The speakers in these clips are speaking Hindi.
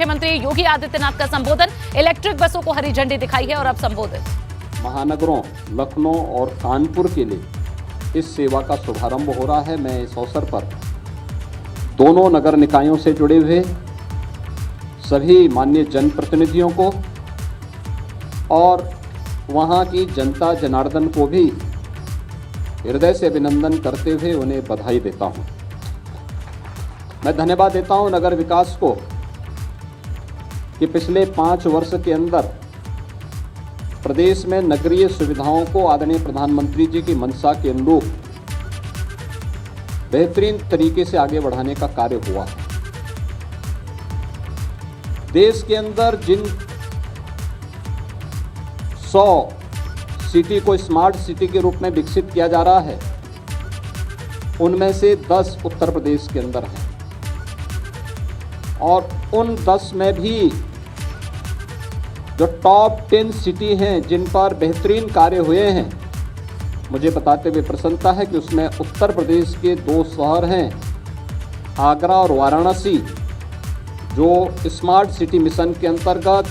मुख्यमंत्री योगी आदित्यनाथ का संबोधन, इलेक्ट्रिक बसों को हरी झंडी दिखाई है और अब संबोधित। महानगरों लखनऊ और कानपुर के लिए इस सेवा का शुभारंभ हो रहा है। मैं इस अवसर पर दोनों नगर निकायों से जुड़े हुए सभी माननीय जनप्रतिनिधियों को और वहां की जनता जनार्दन को भी हृदय से अभिनंदन करते हुए उन्हें बधाई देता हूं। मैं धन्यवाद देता हूं नगर विकास को कि पिछले 5 वर्ष के अंदर प्रदेश में नगरीय सुविधाओं को आदरणीय प्रधानमंत्री जी की मंशा के अनुरूप बेहतरीन तरीके से आगे बढ़ाने का कार्य हुआ है। देश के अंदर जिन 100 सिटी को स्मार्ट सिटी के रूप में विकसित किया जा रहा है, उनमें से 10 उत्तर प्रदेश के अंदर हैं और उन 10 में भी जो टॉप 10 सिटी हैं जिन पर बेहतरीन कार्य हुए हैं, मुझे बताते हुए प्रसन्नता है कि उसमें उत्तर प्रदेश के 2 शहर हैं, आगरा और वाराणसी, जो स्मार्ट सिटी मिशन के अंतर्गत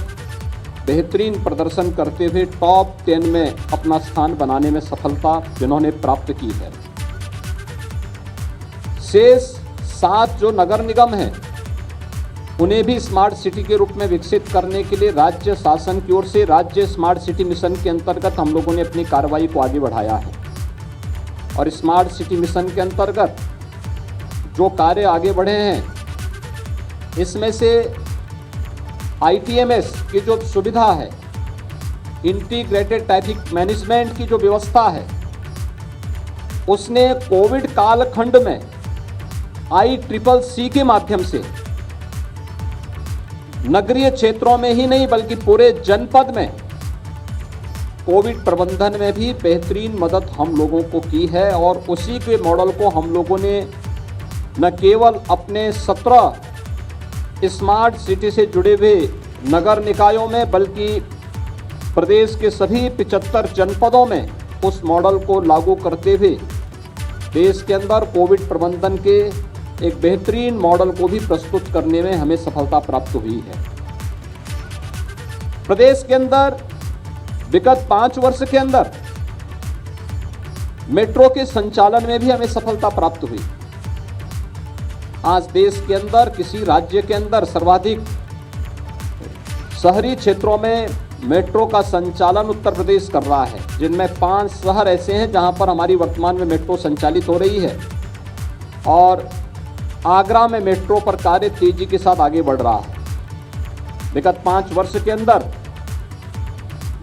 बेहतरीन प्रदर्शन करते हुए टॉप 10 में अपना स्थान बनाने में सफलता जिन्होंने प्राप्त की है। शेष 7 जो नगर निगम हैं, उन्हें भी स्मार्ट सिटी के रूप में विकसित करने के लिए राज्य शासन की ओर से राज्य स्मार्ट सिटी मिशन के अंतर्गत हम लोगों ने अपनी कार्रवाई को आगे बढ़ाया है। और स्मार्ट सिटी मिशन के अंतर्गत जो कार्य आगे बढ़े हैं, इसमें से ITMS की जो सुविधा है, इंटीग्रेटेड ट्रैफिक मैनेजमेंट की जो व्यवस्था है, उसने कोविड कालखंड में ICCC के माध्यम से नगरीय क्षेत्रों में ही नहीं बल्कि पूरे जनपद में कोविड प्रबंधन में भी बेहतरीन मदद हम लोगों को की है। और उसी के मॉडल को हम लोगों ने न केवल अपने 17 स्मार्ट सिटी से जुड़े हुए नगर निकायों में बल्कि प्रदेश के सभी 75 जनपदों में उस मॉडल को लागू करते हुए देश के अंदर कोविड प्रबंधन के एक बेहतरीन मॉडल को भी प्रस्तुत करने में हमें सफलता प्राप्त हुई है। प्रदेश के अंदर विगत 5 वर्ष के अंदर मेट्रो के संचालन में भी हमें सफलता प्राप्त हुई। आज देश के अंदर किसी राज्य के अंदर सर्वाधिक शहरी क्षेत्रों में मेट्रो का संचालन उत्तर प्रदेश कर रहा है, जिनमें 5 शहर ऐसे हैं जहां पर हमारी वर्तमान में मेट्रो संचालित हो रही है और आगरा में मेट्रो पर कार्य तेजी के साथ आगे बढ़ रहा है। विगत 5 वर्ष के अंदर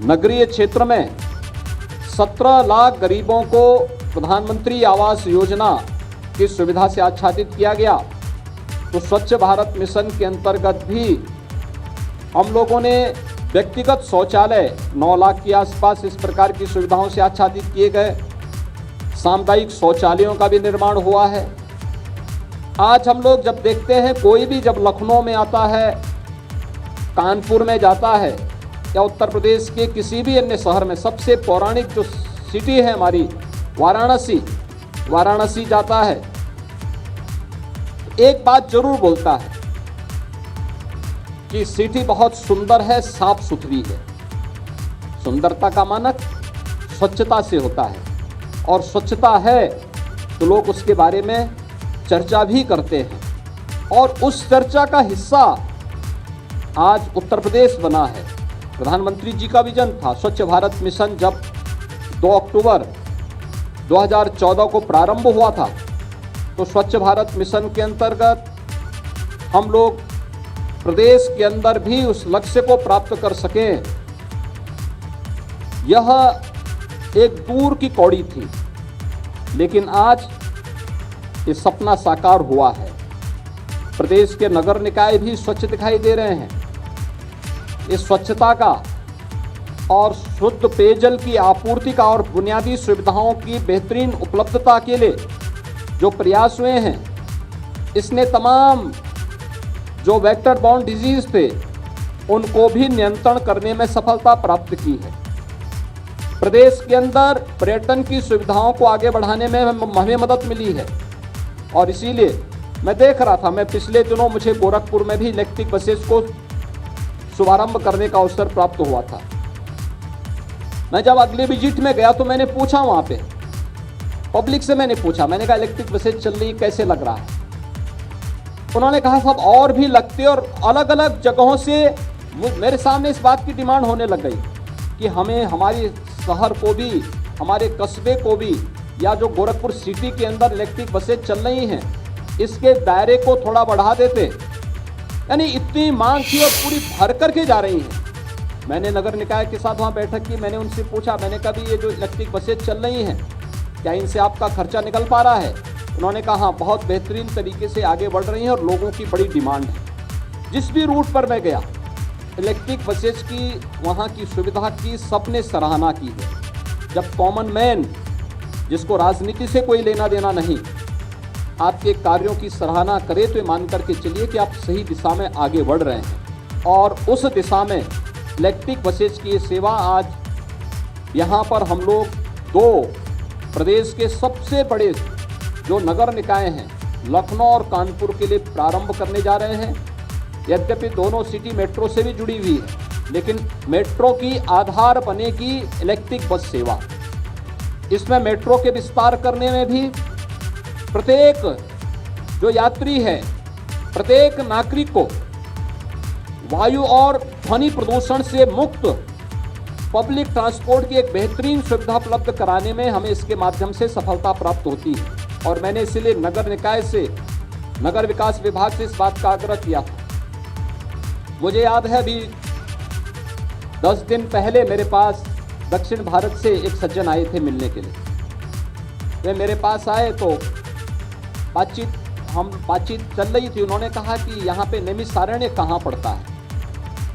नगरीय क्षेत्र में 17 लाख गरीबों को प्रधानमंत्री आवास योजना की सुविधा से आच्छादित किया गया। तो स्वच्छ भारत मिशन के अंतर्गत भी हम लोगों ने व्यक्तिगत शौचालय 9 लाख के आसपास इस प्रकार की सुविधाओं से आच्छादित किए गए। सामुदायिक शौचालयों का भी निर्माण हुआ है। आज हम लोग जब देखते हैं, कोई भी जब लखनऊ में आता है, कानपुर में जाता है या उत्तर प्रदेश के किसी भी अन्य शहर में, सबसे पौराणिक जो सिटी है हमारी वाराणसी जाता है, एक बात जरूर बोलता है कि सिटी बहुत सुंदर है, साफ सुथरी है। सुंदरता का मानक स्वच्छता से होता है और स्वच्छता है तो लोग उसके बारे में चर्चा भी करते हैं और उस चर्चा का हिस्सा आज उत्तर प्रदेश बना है। प्रधानमंत्री जी का विजन था स्वच्छ भारत मिशन। जब 2 अक्टूबर 2014 को प्रारंभ हुआ था तो स्वच्छ भारत मिशन के अंतर्गत हम लोग प्रदेश के अंदर भी उस लक्ष्य को प्राप्त कर सकें, यह एक दूर की कौड़ी थी, लेकिन आज ये सपना साकार हुआ है। प्रदेश के नगर निकाय भी स्वच्छ दिखाई दे रहे हैं। इस स्वच्छता का और शुद्ध पेयजल की आपूर्ति का और बुनियादी सुविधाओं की बेहतरीन उपलब्धता के लिए जो प्रयास हुए हैं, इसने तमाम जो वेक्टर बॉर्न डिजीज थे उनको भी नियंत्रण करने में सफलता प्राप्त की है। प्रदेश के अंदर पर्यटन की सुविधाओं को आगे बढ़ाने में हमें मदद मिली है और इसीलिए मैं देख रहा था, मैं पिछले दिनों मुझे गोरखपुर में भी इलेक्ट्रिक बसेस को शुभारंभ करने का अवसर प्राप्त हुआ था। मैं जब अगले विजिट में गया तो मैंने पूछा वहां पे पब्लिक से, मैंने पूछा, मैंने कहा इलेक्ट्रिक बसेस चल रही कैसे लग रहा है? उन्होंने कहा साहब और भी लगते, और अलग अलग जगहों से मेरे सामने इस बात की डिमांड होने लग गई कि हमें हमारे शहर को भी, हमारे कस्बे को भी, या जो गोरखपुर सिटी के अंदर इलेक्ट्रिक बसें चल रही हैं इसके दायरे को थोड़ा बढ़ा देते। यानी इतनी मांग थी और पूरी भर करके जा रही है। मैंने नगर निकाय के साथ वहाँ बैठक की, मैंने उनसे पूछा, मैंने कहा भी ये जो इलेक्ट्रिक बसें चल रही हैं क्या इनसे आपका खर्चा निकल पा रहा है? उन्होंने कहा हाँ, बहुत बेहतरीन तरीके से आगे बढ़ रही हैं और लोगों की बड़ी डिमांड है। जिस भी रूट पर मैं गया इलेक्ट्रिक बसेस की, वहाँ की सुविधा की सबने सराहना की है। जब कॉमन मैन, जिसको राजनीति से कोई लेना देना नहीं, आपके कार्यों की सराहना करे तो ये मान करके चलिए कि आप सही दिशा में आगे बढ़ रहे हैं। और उस दिशा में इलेक्ट्रिक बसेस की ये सेवा आज यहाँ पर हम लोग 2 प्रदेश के सबसे बड़े जो नगर निकाय हैं, लखनऊ और कानपुर के लिए प्रारंभ करने जा रहे हैं। यद्यपि दोनों सिटी मेट्रो से भी जुड़ी हुई है, लेकिन मेट्रो की आधार बनेगी इलेक्ट्रिक बस सेवा। इसमें मेट्रो के विस्तार करने में भी प्रत्येक जो यात्री है, प्रत्येक नागरिक को वायु और ध्वनि प्रदूषण से मुक्त पब्लिक ट्रांसपोर्ट की एक बेहतरीन सुविधा उपलब्ध कराने में हमें इसके माध्यम से सफलता प्राप्त होती है। और मैंने इसलिए नगर निकाय से, नगर विकास विभाग से इस बात का आग्रह किया था। मुझे याद है अभी 10 दिन पहले मेरे पास दक्षिण भारत से एक सज्जन आए थे मिलने के लिए। वे मेरे पास आए तो बातचीत चल रही थी। उन्होंने कहा कि यहाँ पे नैमिषारण्य कहाँ पड़ता है?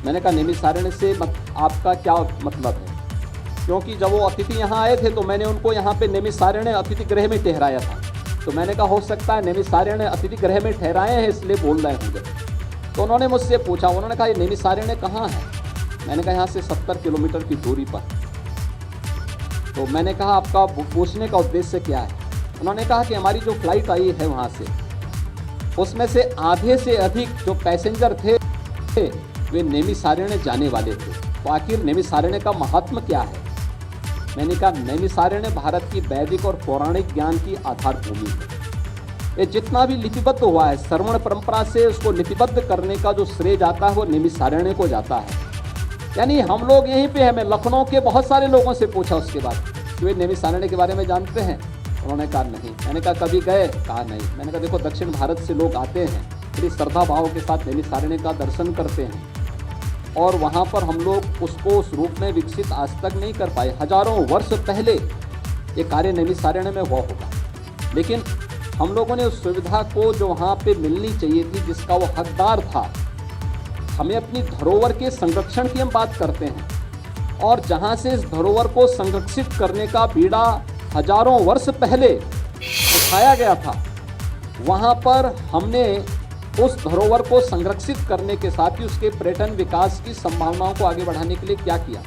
मैंने कहा नैमिषारण्य से आपका क्या मतलब है? क्योंकि जब वो अतिथि यहाँ आए थे तो मैंने उनको यहाँ पे नैमिषारण्य अतिथि गृह में ठहराया था। तो मैंने कहा हो सकता है नैमिषारण्य अतिथि गृह में ठहराए हैं इसलिए बोल रहे होंगे। तो उन्होंने मुझसे पूछा, उन्होंने कहा ये नैमिषारण्य कहाँ है? मैंने कहा यहाँ से 70 किलोमीटर की दूरी पर। तो मैंने कहा आपका पूछने का उद्देश्य क्या है? उन्होंने कहा कि हमारी जो फ्लाइट आई है वहाँ से, उसमें से आधे से अधिक जो पैसेंजर थे वे नैमिषारण्य जाने वाले थे। तो आखिर नैमिषारण्य का महात्म क्या है? मैंने कहा नैमिषारण्य भारत की वैदिक और पौराणिक ज्ञान की आधार भूमि है। ये जितना भी लिपिबद्ध हुआ है, श्रवण परंपरा से उसको लिपिबद्ध करने का जो श्रेय जाता है वो नैमिषारण्य को जाता है। यानी हम लोग यहीं पे हैं। मैं लखनऊ के बहुत सारे लोगों से पूछा उसके बाद कि वे नैमिषारण्य के बारे में जानते हैं? उन्होंने कहा नहीं। मैंने कहा कभी गए? कहा नहीं। मैंने कहा देखो दक्षिण भारत से लोग आते हैं, बड़ी श्रद्धा भाव के साथ नैमिषारण्य का दर्शन करते हैं, और वहाँ पर हम लोग उसको उस रूप में विकसित आज तक नहीं कर पाए। हजारों वर्ष पहले ये कार्य नैमिषारण्य में हुआ होगा, लेकिन हम लोगों ने उस सुविधा को जो वहाँ पे मिलनी चाहिए थी, जिसका वो हकदार था, हमें अपनी धरोहर के संरक्षण की हम बात करते हैं, और जहाँ से इस धरोहर को संरक्षित करने का बीड़ा हजारों वर्ष पहले उठाया गया था, वहाँ पर हमने उस धरोहर को संरक्षित करने के साथ ही उसके पर्यटन विकास की संभावनाओं को आगे बढ़ाने के लिए क्या किया।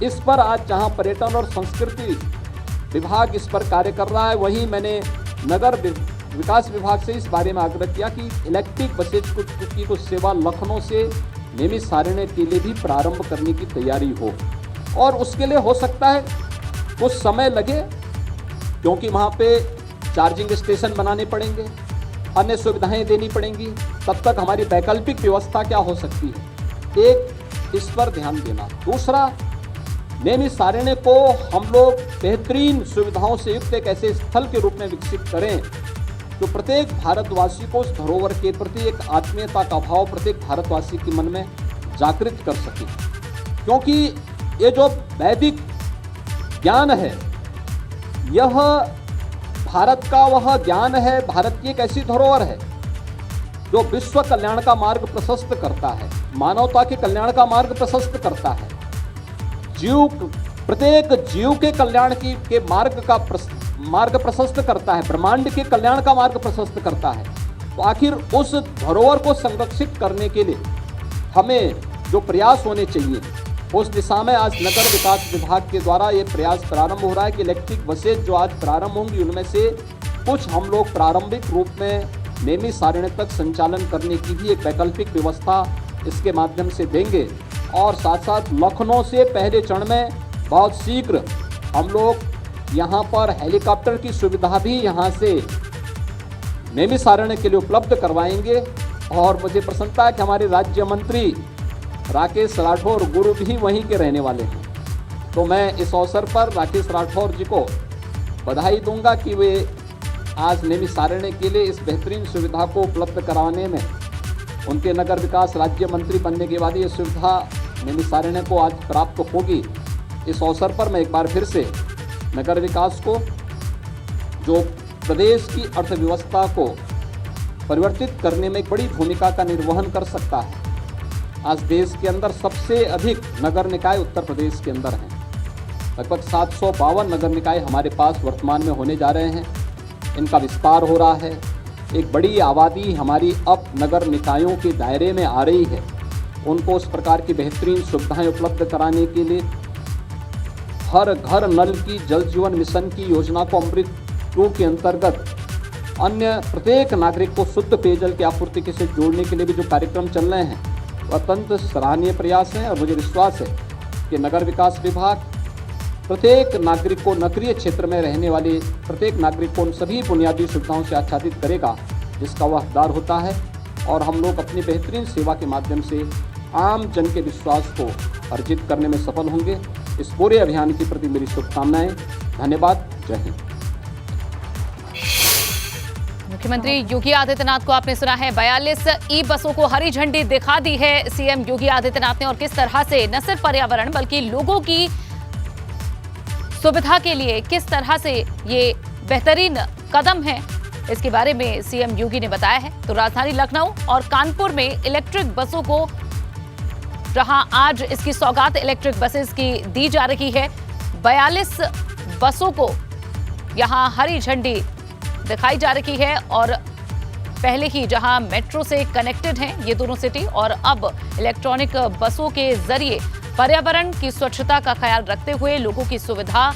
इस पर आज जहाँ पर्यटन और संस्कृति विभाग इस पर कार्य कर रहा है, वहीं मैंने नगर विकास विभाग से इस बारे में आग्रह किया कि इलेक्ट्रिक बसेज की कुछ सेवा लखनऊ से नैमिषारण्य के लिए भी प्रारंभ करने की तैयारी हो। और उसके लिए हो सकता है कुछ समय लगे, क्योंकि वहाँ पे चार्जिंग स्टेशन बनाने पड़ेंगे, अन्य सुविधाएं देनी पड़ेंगी। तब तक हमारी वैकल्पिक व्यवस्था क्या हो सकती है, एक इस पर ध्यान देना। दूसरा, नैमिषारण्य को हम लोग बेहतरीन सुविधाओं से युक्त एक ऐसे स्थल के रूप में विकसित करें जो प्रत्येक भारतवासी को उस धरोहर के प्रति एक आत्मीयता का भाव प्रत्येक भारतवासी के मन में जागृत कर सके। क्योंकि ये जो वैदिक ज्ञान है, यह भारत का वह ज्ञान है, भारत की एक ऐसी धरोहर है जो विश्व कल्याण का मार्ग प्रशस्त करता है, मानवता के कल्याण का मार्ग प्रशस्त करता है, प्रत्येक जीव के कल्याण के मार्ग प्रशस्त करता है, ब्रह्मांड के कल्याण का मार्ग प्रशस्त करता है। तो आखिर उस धरोहर को संरक्षित करने के लिए हमें जो प्रयास होने चाहिए, उस दिशा में आज नगर विकास विभाग के द्वारा ये प्रयास प्रारंभ हो रहा है कि इलेक्ट्रिक बसेज जो आज प्रारंभ होंगी, उनमें से कुछ हम लोग प्रारंभिक रूप में नैमिषारण्य तक संचालन करने की भी एक वैकल्पिक व्यवस्था इसके माध्यम से देंगे। और साथ साथ लखनऊ से पहले चरण में बहुत शीघ्र हम लोग यहाँ पर हेलीकॉप्टर की सुविधा भी यहाँ से नैमिषारण्य के लिए उपलब्ध करवाएंगे। और मुझे प्रसन्नता है कि हमारे राज्य मंत्री राकेश राठौर गुरु भी वहीं के रहने वाले हैं, तो मैं इस अवसर पर राकेश राठौर जी को बधाई दूंगा कि वे आज नैमिषारण्य के लिए इस बेहतरीन सुविधा को उपलब्ध कराने में, उनके नगर विकास राज्य मंत्री बनने के बाद ये सुविधा नैमिषारण्य को आज प्राप्त होगी। इस अवसर पर मैं एक बार फिर से नगर विकास को, जो प्रदेश की अर्थव्यवस्था को परिवर्तित करने में एक बड़ी भूमिका का निर्वहन कर सकता है। आज देश के अंदर सबसे अधिक नगर निकाय उत्तर प्रदेश के अंदर हैं। लगभग 752 नगर निकाय हमारे पास वर्तमान में होने जा रहे हैं। इनका विस्तार हो रहा है। एक बड़ी आबादी हमारी अब नगर निकायों के दायरे में आ रही है। उनको उस प्रकार की बेहतरीन सुविधाएं उपलब्ध कराने के लिए हर घर नल की जल जीवन मिशन की योजना को अमृत 2 के अंतर्गत अन्य प्रत्येक नागरिक को शुद्ध पेयजल की आपूर्ति के से जोड़ने के लिए भी जो कार्यक्रम चल रहे हैं वह अत्यंत सराहनीय प्रयास है। और मुझे विश्वास है कि नगर विकास विभाग प्रत्येक नागरिक को, नगरीय क्षेत्र में रहने वाले प्रत्येक नागरिक को उन सभी बुनियादी सुविधाओं से आच्छादित करेगा जिसका वह हकदार होता है। और हम लोग अपनी बेहतरीन सेवा के माध्यम से आम जन के विश्वास को अर्जित करने में सफल होंगे। इस पूरे अभियान के प्रति मेरी शुभकामनाएं। धन्यवाद। जय हिंद। मुख्यमंत्री योगी आदित्यनाथ को आपने सुना है। 42 ई बसों को हरी झंडी दिखा दी है सीएम योगी आदित्यनाथ ने। और किस तरह से न सिर्फ पर्यावरण बल्कि लोगों की सुविधा के लिए किस तरह से ये बेहतरीन कदम है, इसके बारे में सीएम योगी ने बताया है। तो राजधानी लखनऊ और कानपुर में इलेक्ट्रिक बसों को, जहां आज इसकी सौगात इलेक्ट्रिक बसेस की दी जा रही है, 42 बसों को यहां हरी झंडी दिखाई जा रही है। और पहले ही जहां मेट्रो से कनेक्टेड हैं ये दोनों सिटी, और अब इलेक्ट्रॉनिक बसों के जरिए पर्यावरण की स्वच्छता का ख्याल रखते हुए, लोगों की सुविधा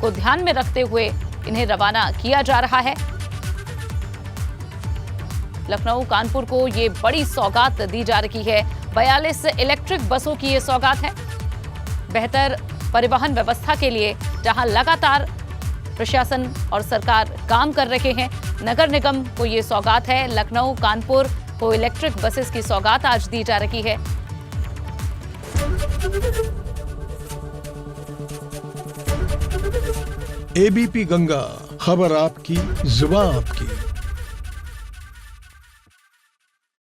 को ध्यान में रखते हुए इन्हें रवाना किया जा रहा है। लखनऊ कानपुर को ये बड़ी सौगात दी जा रही है। 42 इलेक्ट्रिक बसों की ये सौगात है बेहतर परिवहन व्यवस्था के लिए, जहां लगातार प्रशासन और सरकार काम कर रहे हैं। नगर निगम को ये सौगात है। लखनऊ कानपुर को इलेक्ट्रिक बसेस की सौगात आज दी जा रही है। एबीपी गंगा, खबर आपकी, जुबान आपकी।